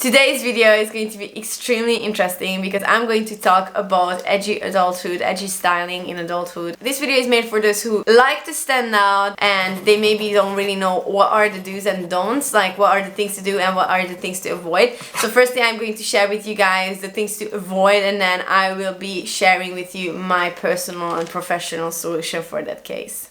Today's video is going to be extremely interesting because I'm going to talk about edgy adulthood, edgy styling in adulthood. This video is made for those who like to stand out and they maybe don't really know what are the do's and don'ts, like what are the things to do and what are the things to avoid. So firstly, I'm going to share with you guys the things to avoid, and then I will be sharing with you my personal and professional solution for that case.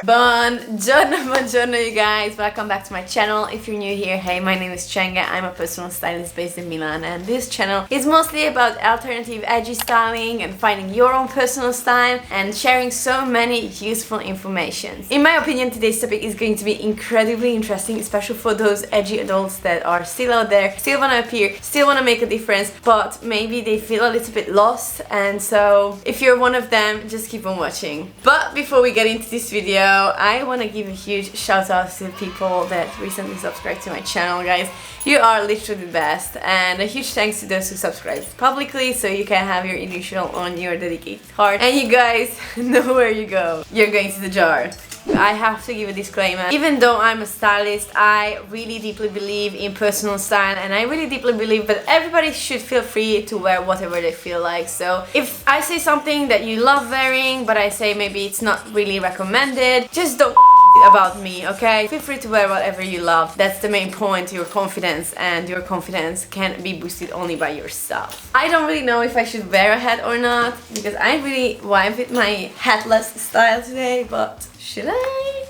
Buongiorno you guys, welcome back to my channel. If you're new here, hey, my name is Chenga. I'm a personal stylist based in Milan, and this channel is mostly about alternative edgy styling and finding your own personal style and sharing so many useful information. In my opinion, today's topic is going to be incredibly interesting, especially for those edgy adults that are still out there, still want to appear, still want to make a difference, but maybe they feel a little bit lost. And so if you're one of them, just keep on watching. But before we get into this video, I want to give a huge shout out to the people that recently subscribed to my channel, guys. You are literally the best, and a huge thanks to those who subscribed publicly so you can have your initial on your dedicated heart. And you guys know where you go. You're going to the jar. I have to give a disclaimer. Even though I'm a stylist, I really deeply believe in personal style, and I really deeply believe that everybody should feel free to wear whatever they feel like. So if I say something that you love wearing, but I say maybe it's not really recommended, just don't about me, okay? Feel free to wear whatever you love. That's the main point, your confidence, and your confidence can be boosted only by yourself. I don't really know if I should wear a hat or not, because I really vibe with my hatless style today, but should I?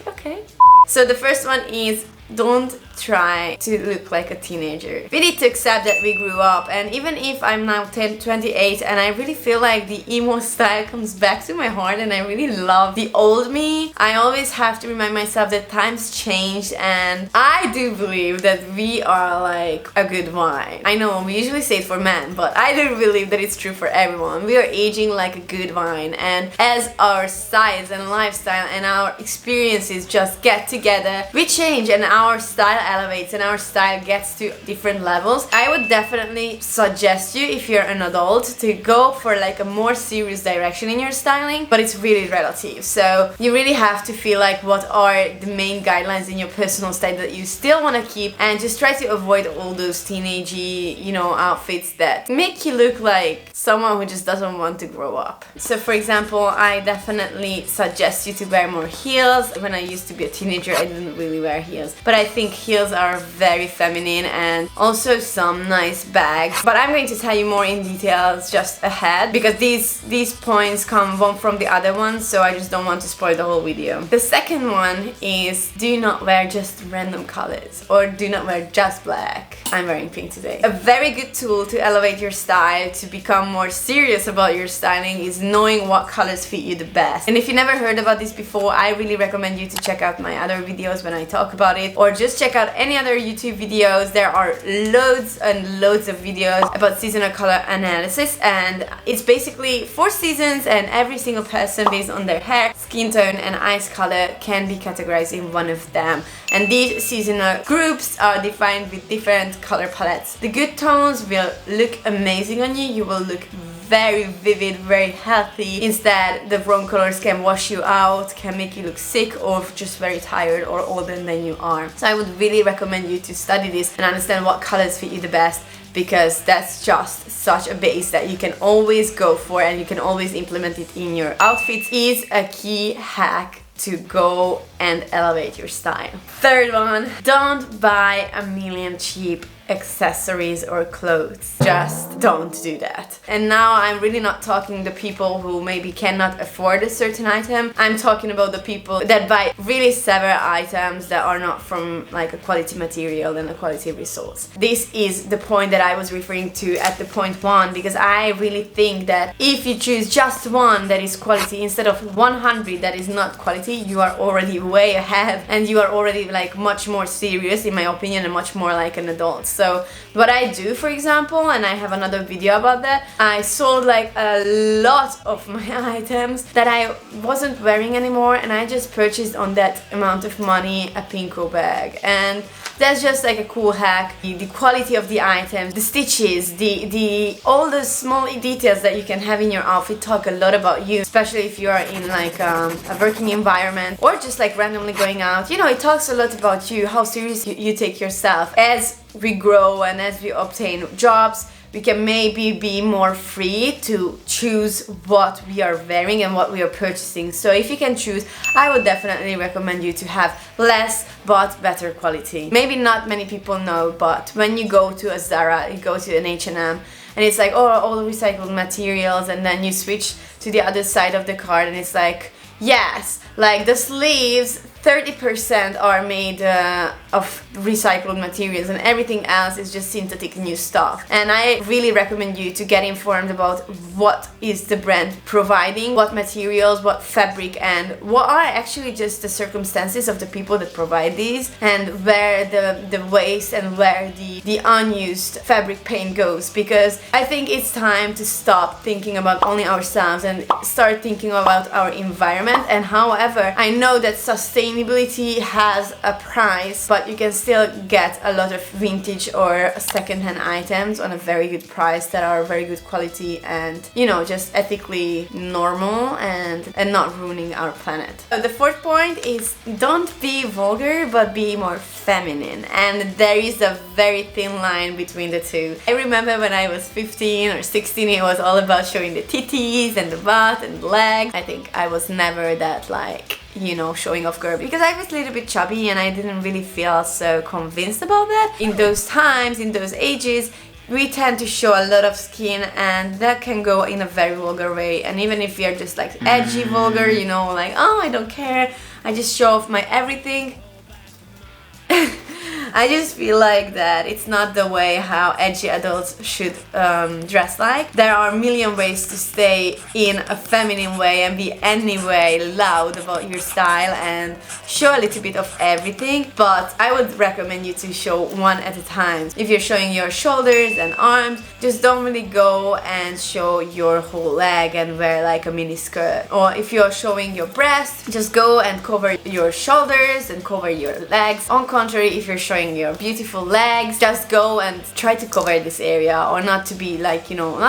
Okay. So the first one is, don't try to look like a teenager. We need to accept that we grew up, and even if I'm now 28 and I really feel like the emo style comes back to my heart and I really love the old me, I always have to remind myself that times changed, and I do believe that we are like a good wine. I know we usually say it for men, but I do believe that it's true for everyone. We are aging like a good wine, and as our styles and lifestyle and our experiences just get together, we change and our style elevates and our style gets to different levels. I would definitely suggest you, if you're an adult, to go for like a more serious direction in your styling, but it's really relative. So you really have to feel like what are the main guidelines in your personal style that you still want to keep, and just try to avoid all those teenagey, you know, outfits that make you look like someone who just doesn't want to grow up. So for example, I definitely suggest you to wear more heels. When I used to be a teenager, I didn't really wear heels, but I think heels are very feminine, and also some nice bags. But I'm going to tell you more in details just ahead, because these points come one from the other one, so I just don't want to spoil the whole video. The second one is, do not wear just random colors, or do not wear just black. I'm wearing pink today. A very good tool to elevate your style, to become more serious about your styling, is knowing what colors fit you the best. And if you never heard about this before, I really recommend you to check out my other videos when I talk about it, or just check out any other YouTube videos. There are loads and loads of videos about seasonal color analysis, and it's basically 4 seasons, and every single person based on their hair, skin tone and eyes color can be categorized in one of them. And these seasonal groups are defined with different color palettes. The good tones will look amazing on you. You will look very vivid, very healthy. Instead, the wrong colors can wash you out, can make you look sick or just very tired or older than you are. So I would really recommend you to study this and understand what colors fit you the best, because that's just such a base that you can always go for and you can always implement it in your outfits. Is a key hack to go and elevate your style. Third one, don't buy a million cheap accessories or clothes. Just don't do that. And now I'm really not talking the people who maybe cannot afford a certain item. I'm talking about the people that buy really several items that are not from like a quality material and a quality resource. This is the point that I was referring to at the point 1, because I really think that if you choose just one that is quality instead of 100 that is not quality, you are already way ahead, and you are already like much more serious, in my opinion, and much more like an adult. So what I do, for example, and I have another video about that, I sold like a lot of my items that I wasn't wearing anymore, and I just purchased on that amount of money a Pinko bag. And that's just like a cool hack. The quality of the items, the stitches, all the small details that you can have in your outfit talk a lot about you, especially if you are in like a working environment or just like randomly going out. You know, it talks a lot about you, how serious you take yourself. As we grow and as we obtain jobs, we can maybe be more free to choose what we are wearing and what we are purchasing. So if you can choose, I would definitely recommend you to have less but better quality. Maybe not many people know, but when you go to a Zara, you go to an H&M, and it's like, oh, all recycled materials, and then you switch to the other side of the card and it's like, yes, like the sleeves 30% are made of recycled materials and everything else is just synthetic new stuff. And I really recommend you to get informed about what is the brand providing, what materials, what fabric, and what are actually just the circumstances of the people that provide these, and where the waste and where the unused fabric paint goes. Because I think it's time to stop thinking about only ourselves and start thinking about our environment. And however, I know that sustainability has a price, but you can still get a lot of vintage or second-hand items on a very good price that are very good quality and, you know, just ethically normal and not ruining our planet. The fourth point is don't be vulgar but be more feminine, and there is a very thin line between the two. I remember when I was 15 or 16, it was all about showing the titties and the butt and the legs. I think I was never that, like, you know, showing off girl, because I was a little bit chubby and I didn't really feel so convinced about that. In those times, in those ages, we tend to show a lot of skin, and that can go in a very vulgar way. And even if we are just like edgy vulgar, you know, like, oh, I don't care, I just show off my everything, I just feel like that it's not the way how edgy adults should dress like. There are a million ways to stay in a feminine way and be anyway loud about your style and show a little bit of everything, but I would recommend you to show one at a time. If you're showing your shoulders and arms, just don't really go and show your whole leg and wear like a mini skirt. Or if you're showing your breast, just go and cover your shoulders and cover your legs. On contrary, if you're showing your beautiful legs, just go and try to cover this area, or not to be like, you know,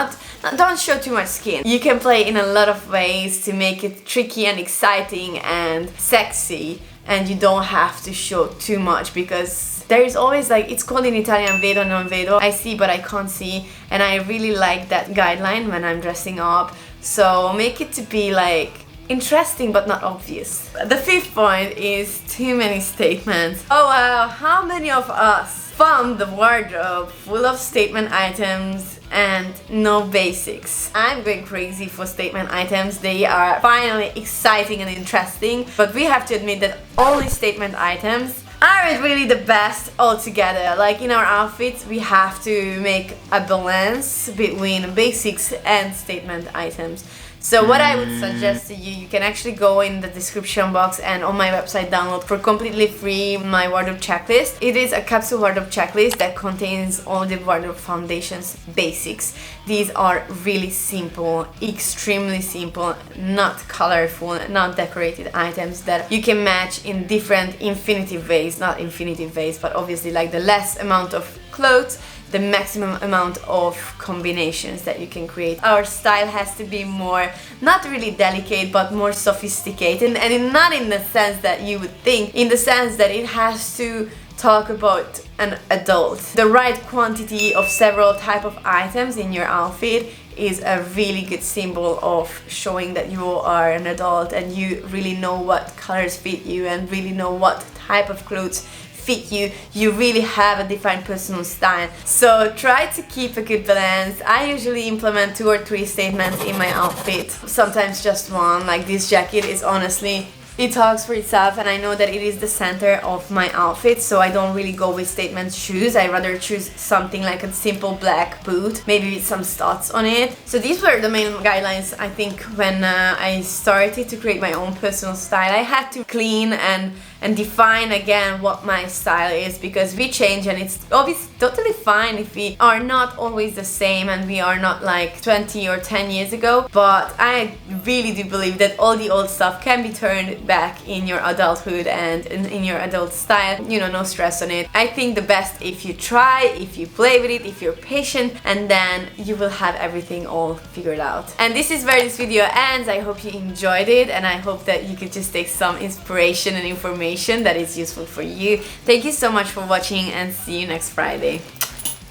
don't show too much skin. You can play in a lot of ways to make it tricky and exciting and sexy, and you don't have to show too much, because there is always, like, it's called in Italian vedo non vedo, I see but I can't see, and I really like that guideline when I'm dressing up. So make it to be like interesting but not obvious. The fifth point is too many statements. Oh wow, how many of us found the wardrobe full of statement items and no basics? I'm going crazy for statement items. They are finally exciting and interesting, but we have to admit that only statement items aren't really the best altogether. Like in our outfits, we have to make a balance between basics and statement items. So what I would suggest to you, you can actually go in the description box and on my website download for completely free my wardrobe checklist. It is a capsule wardrobe checklist that contains all the wardrobe foundations basics. These are really simple, extremely simple, not colorful, not decorated items that you can match in different infinitive ways. Not infinitive ways, but obviously like the less amount of clothes, the maximum amount of combinations that you can create. Our style has to be more, not really delicate, but more sophisticated, and not in the sense that you would think, in the sense that it has to talk about an adult. The right quantity of several type of items in your outfit is a really good symbol of showing that you are an adult and you really know what colors fit you and really know what type of clothes fit you. You really have a defined personal style. So try to keep a good balance. I usually implement 2 or 3 statements in my outfit, sometimes just one. Like this jacket is honestly, it talks for itself, and I know that it is the center of my outfit, so I don't really go with statement shoes. I rather choose something like a simple black boot, maybe with some studs on it. So these were the main guidelines. I think when I started to create my own personal style, I had to clean and define again what my style is, because we change and it's obviously totally fine if we are not always the same and we are not like 20 or 10 years ago. But I really do believe that all the old stuff can be turned back in your adulthood and in your adult style, you know, no stress on it. I think the best if you try, if you play with it, if you're patient, and then you will have everything all figured out. And this is where this video ends. I hope you enjoyed it, and I hope that you could just take some inspiration and information information that is useful for you. Thank you so much for watching and see you next Friday.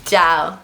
Ciao!